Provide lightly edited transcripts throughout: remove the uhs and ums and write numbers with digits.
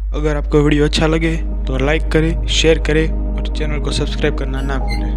अगर आपको वीडियो अच्छा लगे तो लाइक करें, शेयर करें और चैनल को सब्सक्राइब करना ना भूलें।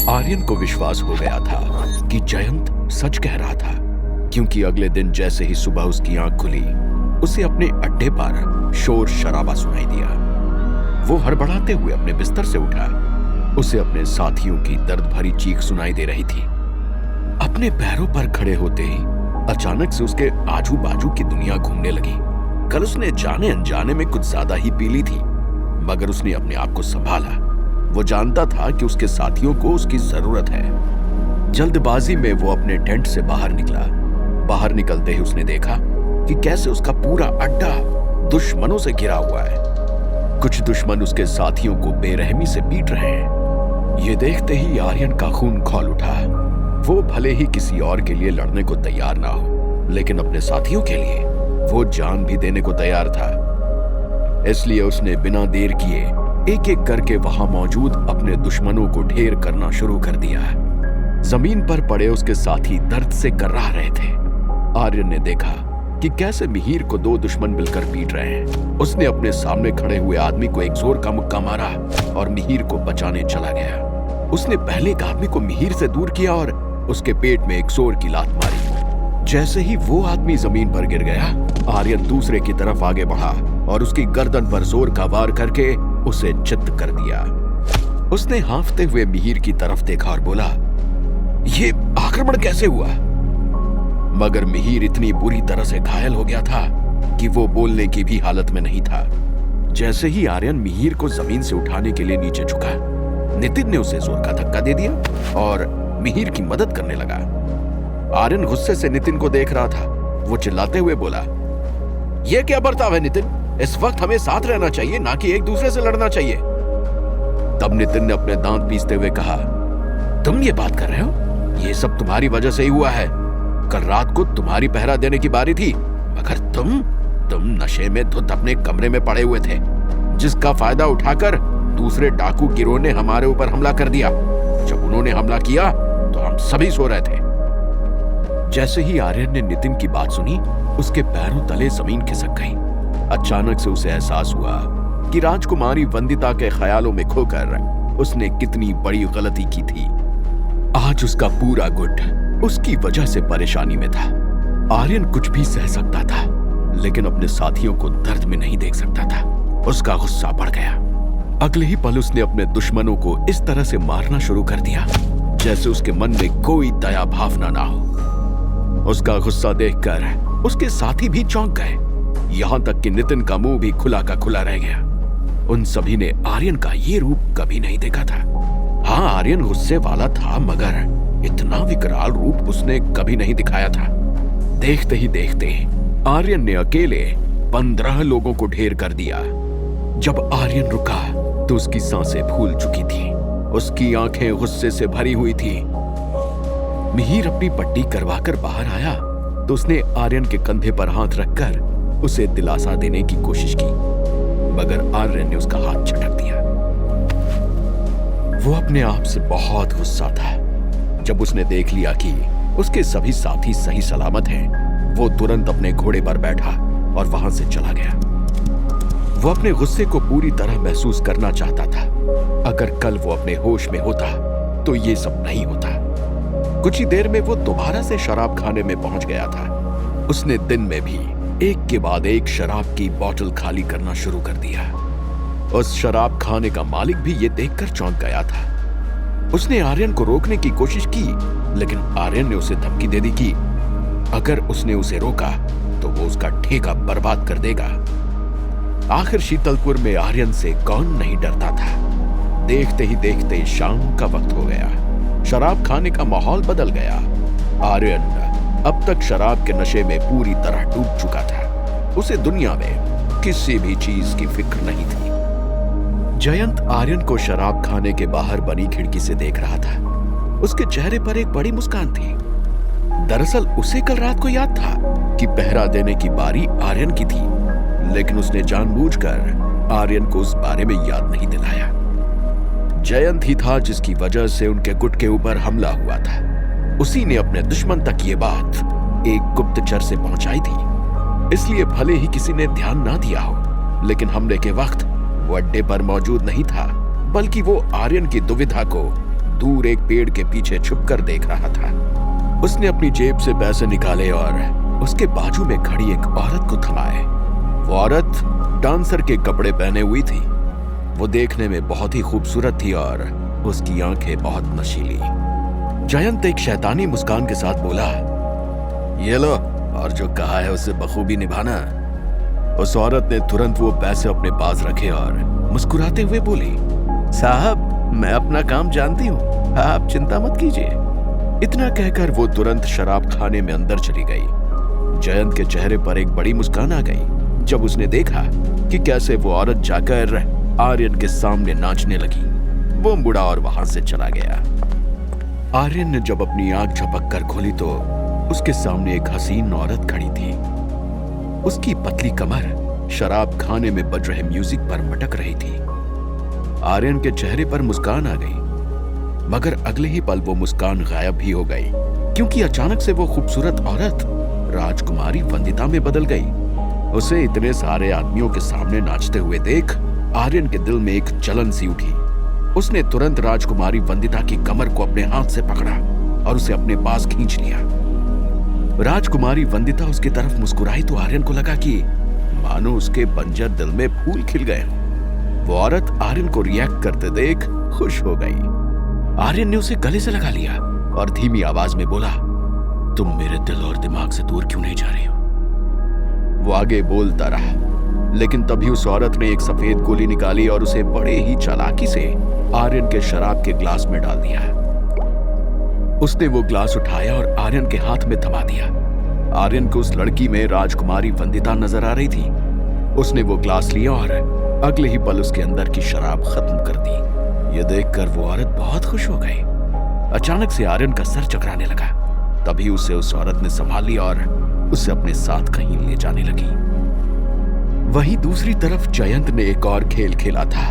आर्यन को विश्वास हो गया था कि जयंत सच कह रहा था, क्योंकि अगले दिन जैसे ही सुबह उसकी आंख खुली, उसे अपने अड्डे पर शोर शराबा सुनाई दिया। वो हड़बड़ाते हुए अपने बिस्तर से उठा। उसे अपने साथियों की दर्द भरी चीख सुनाई दे रही थी। अपने पैरों पर खड़े होते ही अचानक से उसके आजू बाजू की दुनिया घूमने लगी। कल उसने जाने अनजाने में कुछ ज्यादा ही पी ली थी, मगर उसने अपने आप को संभाला। वो जानता था कि उसके साथियों को उसकी जरूरत है। जल्दबाजी में वो अपने टेंट से बाहर निकला। बाहर निकलते ही उसने देखा कि कैसे उसका पूरा अड्डा दुश्मनों से घिरा हुआ है। कुछ दुश्मन उसके साथियों को बेरहमी से पीट रहे हैं। ये देखते ही आर्यन का खून खौल उठा। वो भले ही किसी और के लिए लड़ने को तैयार ना हो, लेकिन अपने साथियों के लिए वो जान भी देने को तैयार था। इसलिए उसने बिना देर किए एक एक करके वहां मौजूद अपने दुश्मनों को ढेर करना शुरू कर दिया। जमीन पर पड़े उसके साथी दर्द से कर्राह रहे थे। आर्यन ने देखा कि कैसे मिहिर को दो दुश्मन मिलकर पीट रहे हैं। उसने अपने सामने खड़े हुए आदमी को एक जोर का मुक्का मारा और मिहिर को बचाने चला गया। उसने पहले एक आदमी को मिहिर से दूर किया और उसके पेट में एक जोर की लात मारी। जैसे ही वो आदमी जमीन पर गिर गया, आर्यन दूसरे की तरफ आगे बढ़ा और उसकी गर्दन पर जोर का वार करके उसे चित्त कर दिया। उसने हांफते हुए मिहिर की तरफ देखा और बोला, ये आक्रमण कैसे हुआ? मगर मिहिर इतनी बुरी तरह से घायल हो गया था कि वो बोलने की भी हालत में नहीं था। जैसे ही आर्यन मिहिर को जमीन से उठाने के लिए नीचे झुका, नितिन ने उसे जोर का धक्का दे दिया और मिहिर की मदद करने लगा। आर्यन गुस्से से नितिन को देख रहा था। वो चिल्लाते हुए बोला, यह क्या बर्ताव है नितिन? इस वक्त हमें साथ रहना चाहिए, ना कि एक दूसरे से लड़ना चाहिए। तब नितिन ने अपने दांत पीसते हुए कहा, तुम ये बात कर रहे हो? ये सब तुम्हारी वजह से ही हुआ है। कल रात को तुम्हारी पहरा देने की बारी थी, मगर तुम नशे में धुत अपने कमरे में पड़े हुए थे, जिसका फायदा उठाकर दूसरे डाकू गिरोह ने हमारे ऊपर हमला कर दिया। जब उन्होंने हमला किया तो हम सभी सो रहे थे। जैसे ही आर्यन ने नितिन की बात सुनी, उसके पैरों तले जमीन खिसक गई। अचानक से उसे एहसास हुआ कि राजकुमारी वंदिता के ख्यालों में खोकर उसने कितनी बड़ी गलती की थी। आज उसका पूरा गुट उसकी वजह से परेशानी में था। आर्यन कुछ भी सह सकता था, लेकिन अपने साथियों को दर्द में नहीं देख सकता था। उसका गुस्सा बढ़ गया। अगले ही पल उसने अपने दुश्मनों को इस तरह से मारना शुरू कर दिया जैसे उसके मन में कोई दया भावना ना हो। उसका गुस्सा देखकर उसके साथी भी चौंक गए, यहां तक कि नितिन का मुंह भी खुला का खुला रह गया। उन सभी ने आर्यन का ये रूप कभी नहीं देखा था। हाँ, आर्यन गुस्से वाला था, मगर इतना विकराल रूप उसने कभी नहीं दिखाया था। देखते ही देखते आर्यन ने अकेले 15 लोगों को ढेर कर दिया। जब आर्यन रुका तो उसकी सांसें फूल चुकी थी। उसकी आंखें गुस्से से भरी हुई थी। मिहिर अपनी पट्टी करवाकर बाहर आया तो उसने आर्यन के कंधे पर हाथ रखकर उसे दिलासा देने की कोशिश की, मगर आर्यन ने उसका हाथ झटक दिया। वो अपने आप से बहुत गुस्सा था। जब उसने देख लिया कि उसके सभी साथी सही सलामत हैं, वो तुरंत अपने घोड़े पर बैठा और वहां से चला गया। वो अपने गुस्से को पूरी तरह महसूस करना चाहता था। अगर कल वो अपने होश में होता तो ये सब नहीं होता। कुछ ही देर में वो दोबारा से शराब खाने में पहुंच गया था। उसने दिन में भी एक के बाद एक शराब की बोतल खाली करना शुरू कर दिया। उस शराब खाने का मालिक भी ये देखकर चौंक गया था। उसने आर्यन को रोकने की कोशिश की, लेकिन आर्यन ने उसे धमकी दे दी कि अगर उसने उसे रोका तो वो उसका ठेका बर्बाद कर देगा। आखिर शीतलपुर में आर्यन से कौन नहीं डरता था। देखते ही देखते शाम का वक्त हो गया। शराब खाने का माहौल बदल गया। आर्यन अब तक शराब के नशे में पूरी तरह डूब चुका था। उसे दुनिया में किसी भी चीज की फिक्र नहीं थी। जयंत आर्यन को शराब खाने के बाहर बनी खिड़की से देख रहा था। उसके चेहरे पर एक बड़ी मुस्कान थी। दरअसल उसे कल रात को याद था कि पहरा देने की बारी आर्यन की थी, लेकिन उसने जानबूझकर आर्यन को उस बारे में याद नहीं दिलाया। जयंत ही था जिसकी वजह से उनके गुट के ऊपर हमला हुआ था। उसी ने अपने दुश्मन तक ये बात एक गुप्तचर से पहुंचाई थी। इसलिए भले ही किसी ने ध्यान ना दिया हो, लेकिन हमले के वक्त वो अड्डे पर मौजूद नहीं था, बल्कि वो आर्यन की दुविधा को दूर एक पेड़ के पीछे छुपकर देख रहा था। उसने अपनी जेब से पैसे निकाले और उसके बाजू में खड़ी एक औरत को थमाए। वो औरत डांसर के कपड़े पहने हुई थी। वो देखने में बहुत ही खूबसूरत थी और उसकी आंखें बहुत नशीली। जयंत एक शैतानी मुस्कान के साथ बोला, ये लो, और जो कहा है उसे बखूबी निभाना। उस औरत ने तुरंत वो पैसे अपने पास रखे और मुस्कुराते हुए बोली, साहब, मैं अपना काम जानती हूँ, आप चिंता मत कीजिए। इतना कहकर वो तुरंत शराब खाने में अंदर चली गई। जयंत के चेहरे पर एक बड़ी मुस्कान आ गई जब उसने देखा कि कैसे वो औरत जाकर आर्यन के सामने नाचने लगी। वो मुड़ा और वहां से चला गया। आर्यन ने जब अपनी आंख झपक कर खोली तो उसके सामने एक हसीन औरत खड़ी थी। उसकी पतली कमर शराब खाने में बज रहे म्यूजिक पर मटक रही थी। आर्यन के चेहरे पर मुस्कान आ गई, मगर अगले ही पल वो मुस्कान गायब भी हो गई, क्योंकि अचानक से वो खूबसूरत औरत राजकुमारी वंदिता में बदल गई। उसे इतने सारे आदमियों के सामने नाचते हुए देख आर्यन के दिल में एक जलन सी उठी। उसने तुरंत राजकुमारी वंदिता की कमर को अपने हाथ से पकड़ा और उसे अपने पास खींच लिया। राजकुमारी वंदिता उसकी तरफ मुस्कुराई तो आर्यन को लगा कि मानो उसके बंजर दिल में फूल खिल गए हों। वो औरत आर्यन को रिएक्ट करते देख खुश हो गई। आर्यन ने उसे गले से लगा लिया और धीमी आवाज में बोला, तुम मेरे दिल और दिमाग से दूर क्यों नहीं जा रही हो? वो आगे बोलता रहा, लेकिन तभी उस औरत ने एक सफेद गोली निकाली और उसे बड़े ही चालाकी से आर्यन के शराब के ग्लास में डाल दिया। उसने वो ग्लास उठाया और आर्यन के हाथ में थमा दिया। आर्यन को उस लड़की में राजकुमारी वंदिता नजर आ रही थी। उसने वो ग्लास लिया और अगले ही पल उसके अंदर की शराब खत्म कर दी। ये देखकर वो औरत बहुत खुश हो गई। अचानक से आर्यन का सर चकराने लगा। तभी उसे उस औरत ने संभाल लिया और उसे अपने साथ कहीं ले जाने लगी। वहीं दूसरी तरफ जयंत ने एक और खेल खेला था।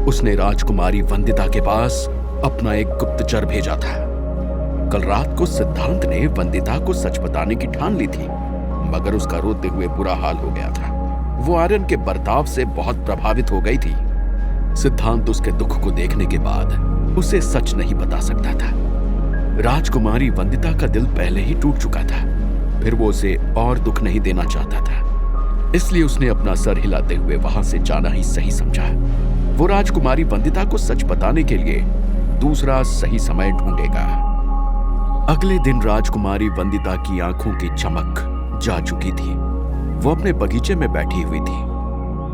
उसने राजकुमारी वंदिता के पास अपना एक गुप्तचर भेजा था। कल रात को सिद्धांत ने वंदिता को सच बताने की ठान ली थी, मगर उसका रोते हुए बुरा हाल हो गया था। वो आर्यन के बर्ताव से बहुत प्रभावित हो गई थी। सिद्धांत उसके दुख को देखने के बाद उसे सच नहीं बता सकता था। राजकुमारी वंदिता का दिल पहले ही टूट चुका था, फिर वो उसे और दुख नहीं देना चाहता था, इसलिए उसने अपना सर हिलाते हुए वहां से जाना ही सही समझा। वो राजकुमारी वंदिता को सच बताने के लिए दूसरा सही समय ढूंढेगा। अगले दिन राजकुमारी वंदिता की आंखों की चमक जा चुकी थी। वो अपने बगीचे में बैठी हुई थी।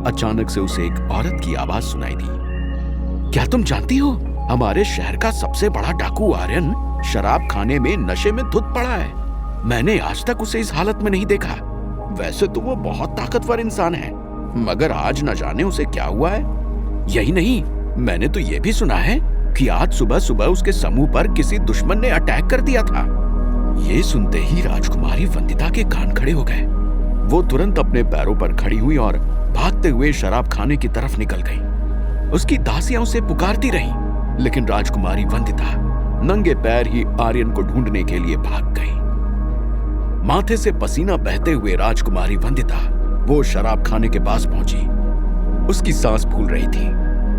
अचानक से उसे एक औरत की आवाज सुनाई दी। क्या तुम जानती हो, हमारे शहर का सबसे बड़ा डाकू आर्यन शराब खाने में नशे में धुत पड़ा है। मैंने आज तक उसे इस हालत में नहीं देखा। वैसे तो वो बहुत ताकतवर इंसान है, मगर आज न जाने उसे क्या हुआ है। यही नहीं, मैंने तो ये भी सुना है कि आज सुबह सुबह उसके समूह पर किसी दुश्मन ने अटैक कर दिया था। ये सुनते ही राजकुमारी वंदिता के कान खड़े हो गए। वो तुरंत अपने पैरों पर खड़ी हुई और भागते हुए शराब खाने की तरफ निकल गई। उसकी दासियां उसे पुकारती रहीं, लेकिन राजकुमारी वंदिता नंगे पैर ही आर्यन को ढूंढने के लिए भाग गई। माथे से पसीना बहते हुए राजकुमारी वंदिता वो शराब खाने के पास पहुंची। उसकी सांस फूल रही थी,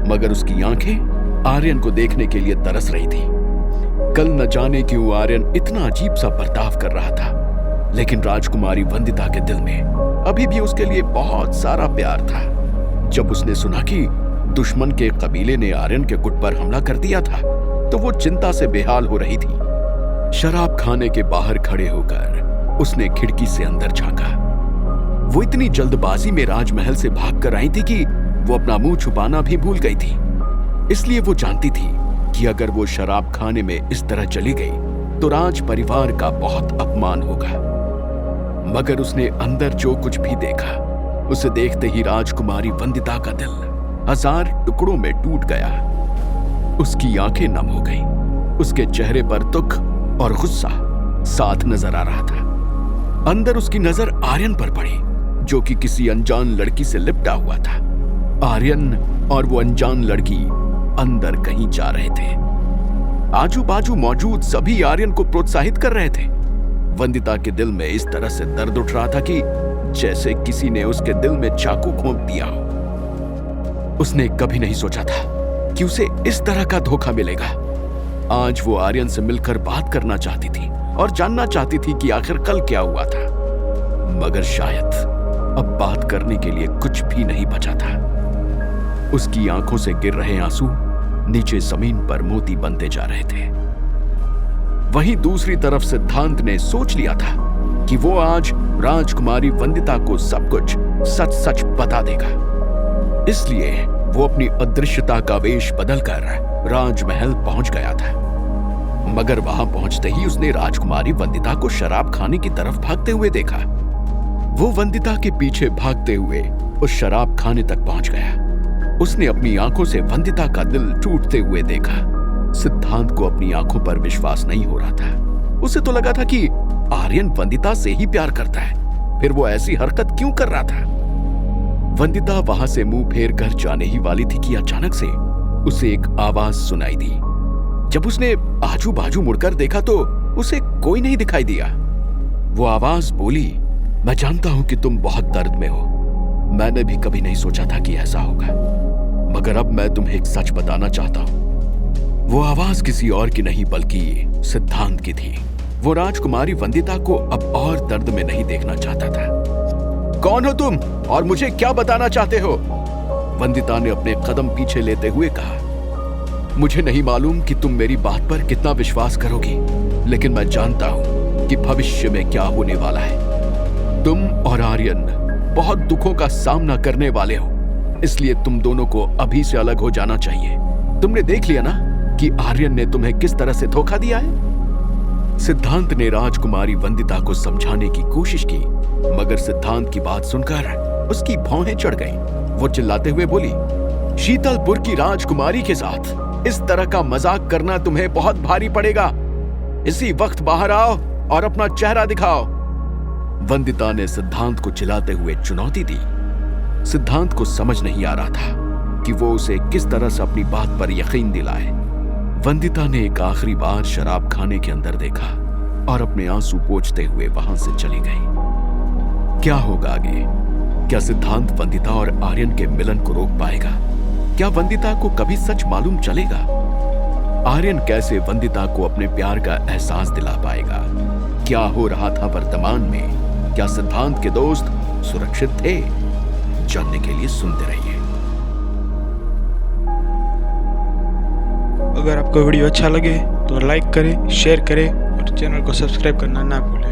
मगर उसकी आंखें आर्यन को देखने के लिए तरस रही थी। कल न जाने क्यों आर्यन इतना अजीब सा बर्ताव कर रहा था, लेकिन राजकुमारी वंदिता के दिल में अभी भी उसके लिए बहुत सारा प्यार था। जब उसने सुना कि दुश्मन के कबीले ने आर्यन के गुट पर हमला कर दिया था, तो वो चिंता से बेहाल हो रही थी। शराब खाने के बाहर खड़े होकर उसने खिड़की से अंदर झांका। वो इतनी जल्दबाजी में राजमहल से भागकर आई थी कि वो अपना मुंह छुपाना भी भूल गई थी। इसलिए वो जानती थी कि अगर वो शराब खाने में इस तरह चली गई तो राज परिवार का बहुत अपमान होगा। मगर उसने अंदर जो कुछ भी देखा, उसे देखते ही राजकुमारी वंदिता का दिल 1000 टुकड़ों में टूट गया। उसकी आंखें नम हो गई। उसके चेहरे पर दुख और गुस्सा साथ नजर आ रहा था। अंदर उसकी नजर आर्यन पर पड़ी, जो कि किसी अनजान लड़की से लिपटा हुआ था। आर्यन और वो अनजान लड़की अंदर कहीं जा रहे थे। आजू बाजू मौजूद सभी आर्यन को प्रोत्साहित कर रहे थे। वंदिता के दिल में इस तरह से दर्द उठ रहा था कि जैसे किसी ने उसके दिल में चाकू घोंप दिया हो। उसने कभी नहीं सोचा था कि उसे इस तरह का धोखा मिलेगा। आज वो आर्यन से मिलकर बात करना चाहती थी और जानना चाहती थी कि आखिर कल क्या हुआ था, मगर शायद अब बात करने के लिए कुछ भी नहीं बचा था। उसकी आंखों से गिर रहे आंसू नीचे जमीन पर मोती बनते जा रहे थे। वहीं दूसरी तरफ सिद्धांत ने सोच लिया था कि वो आज राजकुमारी वंदिता को सब कुछ सच सच बता देगा। इसलिए वो अपनी अदृश्यता का वेश बदलकर राजमहल पहुंच गया था। मगर वहां पहुंचते ही उसने राजकुमारी वंदिता को शराब खाने की तरफ भागते हुए देखा। वो वंदिता के पीछे भागते हुए उस शराब खाने तक पहुंच गया। उसने अपनी आंखों से वंदिता का दिल टूटते हुए देखा। सिद्धांत को अपनी आंखों पर विश्वास नहीं हो रहा था। उसे तो लगा था कि आर्यन वंदिता से ही प्यार करता है, फिर वो ऐसी हरकत क्यों कर रहा था। वंदिता वहां से मुंह फेर कर जाने ही वाली थी कि अचानक से उसे एक आवाज सुनाई दी। जब उसने आजू बाजू मुड़कर देखा तो उसे कोई नहीं दिखाई दिया। वो आवाज बोली, मैं जानता हूं कि तुम बहुत दर्द में हो। मैंने भी कभी नहीं सोचा था कि ऐसा होगा, मगर अब मैं तुम्हें एक सच बताना चाहता हूं। वो आवाज किसी और की नहीं बल्कि सिद्धांत की थी। वो राजकुमारी वंदिता को अब और दर्द में नहीं देखना चाहता था। कौन हो तुम और मुझे क्या बताना चाहते हो? वंदिता ने अपने कदम पीछे लेते हुए कहा, मुझे नहीं मालूम कि तुम मेरी बात पर कितना विश्वास करोगी, लेकिन मैं जानता हूं कि भविष्य में क्या होने वाला है। तुम और आर्यन बहुत दुखों का सामना करने वाले हो, इसलिए तुम दोनों को अभी से अलग हो जाना चाहिए। तुमने देख लिया ना कि आर्यन ने तुम्हें किस तरह से धोखा दिया है। सिद्धांत ने राजकुमारी वंदिता को समझाने की कोशिश की, मगर सिद्धांत की बात सुनकर उसकी भौहें चढ़ गईं। वो चिल्लाते हुए बोली, शीतलपुर की राजकुमारी के साथ इस तरह का मजाक करना तुम्हें बहुत भारी पड़ेगा। इसी वक्त बाहर आओ और अपना चेहरा दिखाओ। वंदिता ने सिद्धांत को चिल्लाते हुए चुनौती दी। सिद्धांत को समझ नहीं आ रहा था कि वो उसे किस तरह से अपनी बात पर यकीन दिलाए। वंदिता ने एक आखिरी बार शराब खाने के अंदर देखा और अपने आंसू पोंछते हुए वहां से चली गई। क्या होगा आगे? क्या सिद्धांत वंदिता और आर्यन के मिलन को रोक पाएगा? क्या वंदिता को कभी सच मालूम चलेगा? आर्यन कैसे वंदिता को अपने प्यार का एहसास दिला पाएगा? क्या हो रहा था वर्तमान में? क्या सिद्धांत के दोस्त सुरक्षित थे? जानने के लिए सुनते रहिए। अगर आपको वीडियो अच्छा लगे तो लाइक करें, शेयर करें और चैनल को सब्सक्राइब करना ना भूलें।